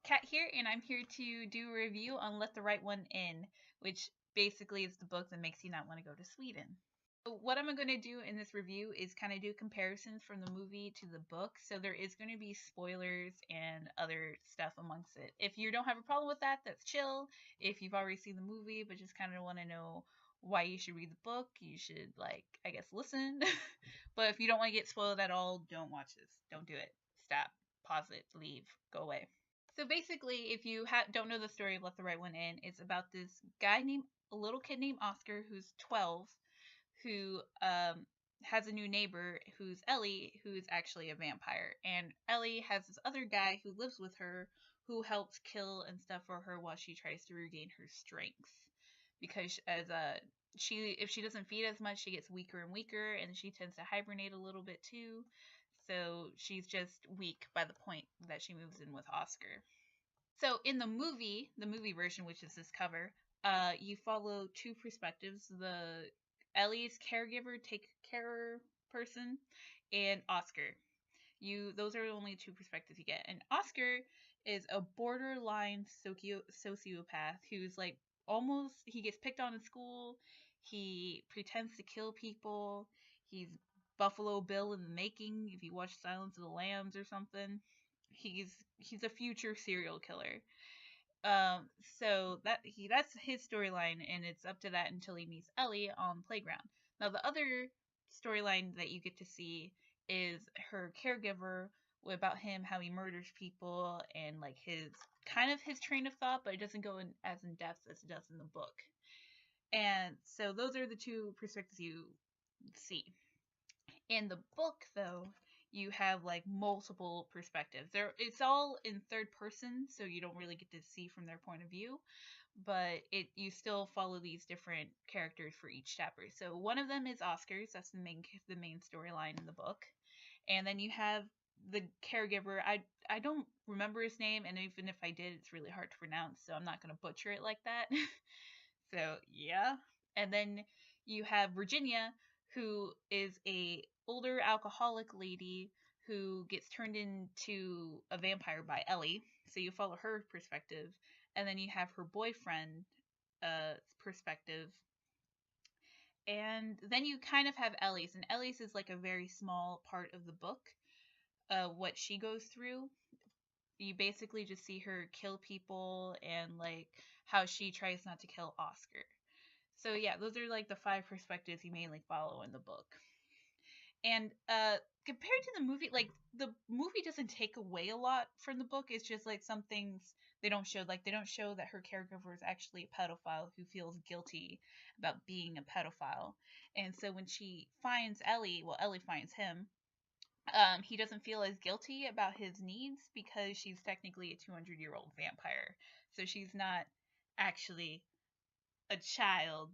Kat here, and I'm here to do a review on Let the Right One In, which basically is the book that makes you not want to go to Sweden. So what I'm going to do in this review is kind of do comparisons from the movie to the book, so there is going to be spoilers and other stuff amongst it. If you don't have a problem with that, that's chill. If you've already seen the movie but just kind of want to know why you should read the book, you should, I guess, listen. But if you don't want to get spoiled at all, don't watch this. Don't do it. Stop. Pause it. Leave. Go away. So basically, if you don't know the story of Let the Right One In, it's about this guy named a little kid named Oscar who's 12, who has a new neighbor who's Ellie, who's actually a vampire, and Ellie has this other guy who lives with her who helps kill and stuff for her while she tries to regain her strength, because if she doesn't feed as much, she gets weaker and weaker, and she tends to hibernate a little bit too. So she's just weak by the point that she moves in with Oscar. So in the movie version, which is this cover, you follow two perspectives: the Ellie's caregiver, take care person, and Oscar. Those are the only two perspectives you get. And Oscar is a borderline sociopath who's like almost he gets picked on in school. He pretends to kill people. He's Buffalo Bill in the making. If you watch Silence of the Lambs or something, he's a future serial killer. Um, so that's his storyline, and it's up to that until he meets Ellie on the playground. Now the other storyline that you get to see is her caregiver, about him, how he murders people, and like his train of thought, but it doesn't go as in depth as it does in the book. And so those are the two perspectives you see. In the book, though, you have like multiple perspectives. It's all in third person, so you don't really get to see from their point of view, but you still follow these different characters for each chapter. So one of them is Oscar's. That's the main storyline in the book, and then you have the caregiver. I don't remember his name, and even if I did, it's really hard to pronounce, so I'm not gonna butcher it like that. So yeah, and then you have Virginia, who is a older alcoholic lady who gets turned into a vampire by Ellie. So you follow her perspective, and then you have her boyfriend perspective, and then you kind of have Ellie's, and Ellie's is like a very small part of the book. What she goes through, you basically just see her kill people and like how she tries not to kill Oscar. So yeah, those are like the five perspectives you mainly follow in the book. And compared to the movie, like the movie doesn't take away a lot from the book. It's just like some things they don't show. Like they don't show that her caregiver is actually a pedophile who feels guilty about being a pedophile. And so when she finds Ellie, well, Ellie finds him. He doesn't feel as guilty about his needs because she's technically a 200-year-old vampire. So she's not actually a child.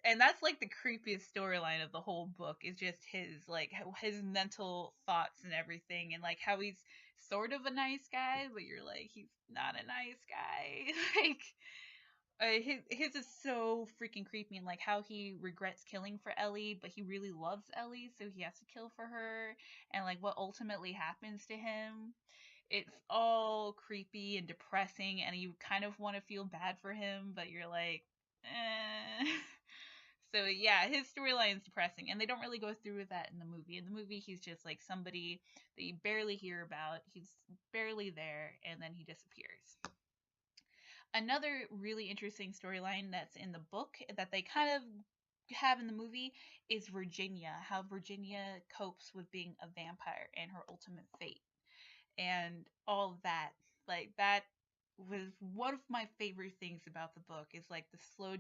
And that's like the creepiest storyline of the whole book is just his mental thoughts and everything, and like how he's sort of a nice guy, but you're like he's not a nice guy. like his is so freaking creepy, and like how he regrets killing for Ellie, but he really loves Ellie, so he has to kill for her, and like what ultimately happens to him. It's all creepy and depressing, and you kind of want to feel bad for him, but you're like, eh. So yeah, his storyline is depressing, and they don't really go through with that in the movie. In the movie, he's just like somebody that you barely hear about. He's barely there, and then he disappears. Another really interesting storyline that's in the book that they kind of have in the movie is Virginia, how Virginia copes with being a vampire and her ultimate fate and all of that. Like that was one of my favorite things about the book is like the slow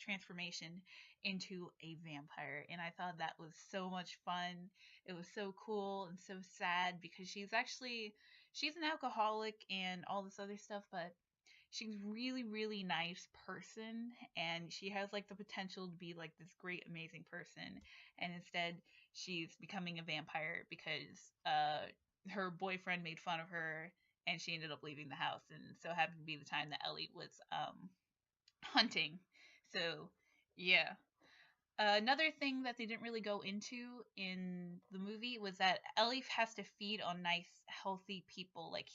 transformation into a vampire, and I thought that was so much fun. It was so cool and so sad because she's an alcoholic and all this other stuff, but she's really nice person, and she has like the potential to be like this great amazing person, and instead she's becoming a vampire because her boyfriend made fun of her, and she ended up leaving the house, and so happened to be the time that Ellie was hunting. So yeah. Another thing that they didn't really go into in the movie was that Ellie has to feed on nice, healthy people. Like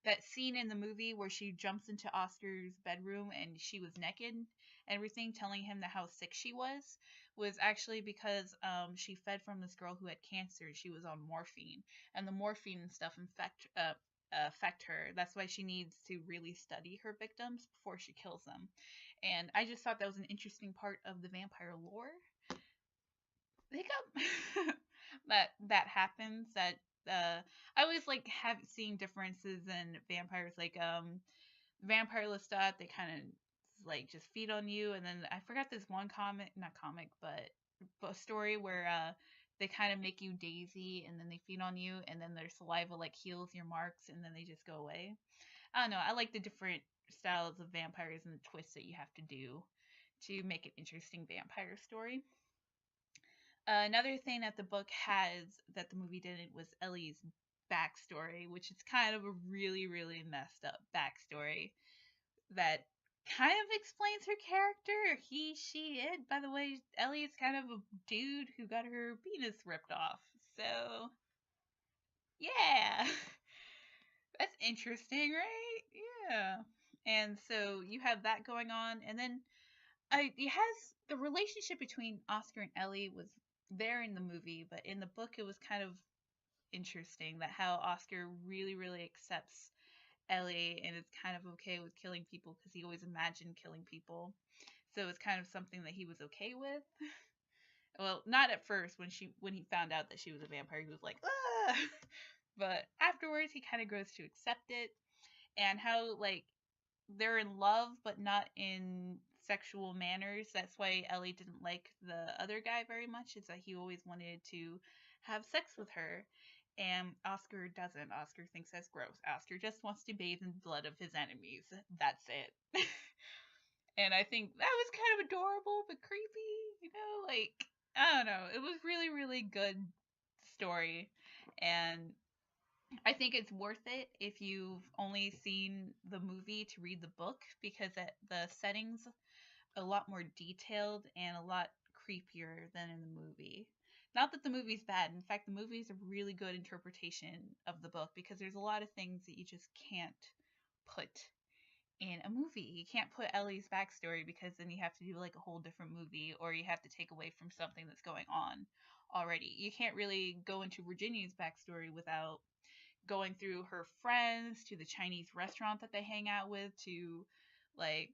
That scene in the movie where she jumps into Oscar's bedroom and she was naked and everything, telling him that how sick she was actually because she fed from this girl who had cancer. She was on morphine, and the morphine and stuff affect her. That's why she needs to really study her victims before she kills them. And I just thought that was an interesting part of the vampire lore. They got that happens. That I always like have seen differences in vampires. Like Vampire Lestat, they kind of like just feed on you, and then I forgot this one comic, not comic, but a story where they kind of make you daisy, and then they feed on you, and then their saliva like heals your marks, and then they just go away. I don't know. I like the different styles of vampires and the twists that you have to do to make an interesting vampire story. Another thing that the book has that the movie didn't was Ellie's backstory, which is kind of a really, really messed up backstory that kind of explains her character. He, she, it. By the way, Ellie is kind of a dude who got her penis ripped off. So, yeah. That's interesting, right? Yeah. And so you have that going on, and then it has the relationship between Oscar and Ellie was there in the movie, but in the book it was kind of interesting that how Oscar really, really accepts Ellie and is kind of okay with killing people because he always imagined killing people. So it's kind of something that he was okay with. Well, not at first when he found out that she was a vampire, he was like, ah! But afterwards he kind of grows to accept it, and how like they're in love but not in sexual manners. That's why Ellie didn't like the other guy very much, is that he always wanted to have sex with her. And Oscar doesn't. Oscar thinks that's gross. Oscar just wants to bathe in the blood of his enemies. That's it. And I think that was kind of adorable but creepy, like I don't know. It was really, really good story. And I think it's worth it if you've only seen the movie to read the book, because the settings a lot more detailed and a lot creepier than in the movie. Not that the movie's bad. In fact, the movie is a really good interpretation of the book because there's a lot of things that you just can't put in a movie. You can't put Ellie's backstory because then you have to do like a whole different movie, or you have to take away from something that's going on already. You can't really go into Virginia's backstory without going through her friends to the Chinese restaurant that they hang out with to like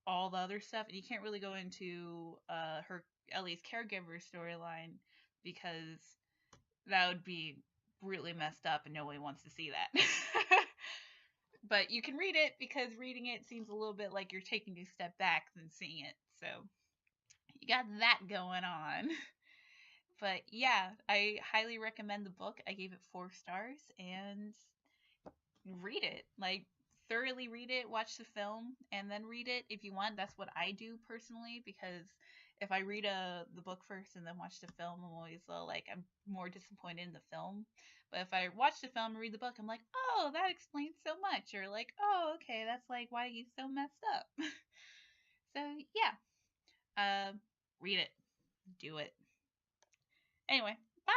all the other stuff, and you can't really go into her Ellie's caregiver storyline because that would be really messed up and nobody wants to see that. But you can read it because reading it seems a little bit like you're taking a step back than seeing it. So you got that going on. But yeah, I highly recommend the book. I gave it 4 stars, and read it. Like, thoroughly read it, watch the film, and then read it if you want. That's what I do personally, because if I read the book first and then watch the film, I'm always like, I'm more disappointed in the film. But if I watch the film and read the book, I'm like, oh, that explains so much. Or like, oh, okay, that's like why he's so messed up. So yeah, read it, do it. Anyway, bye.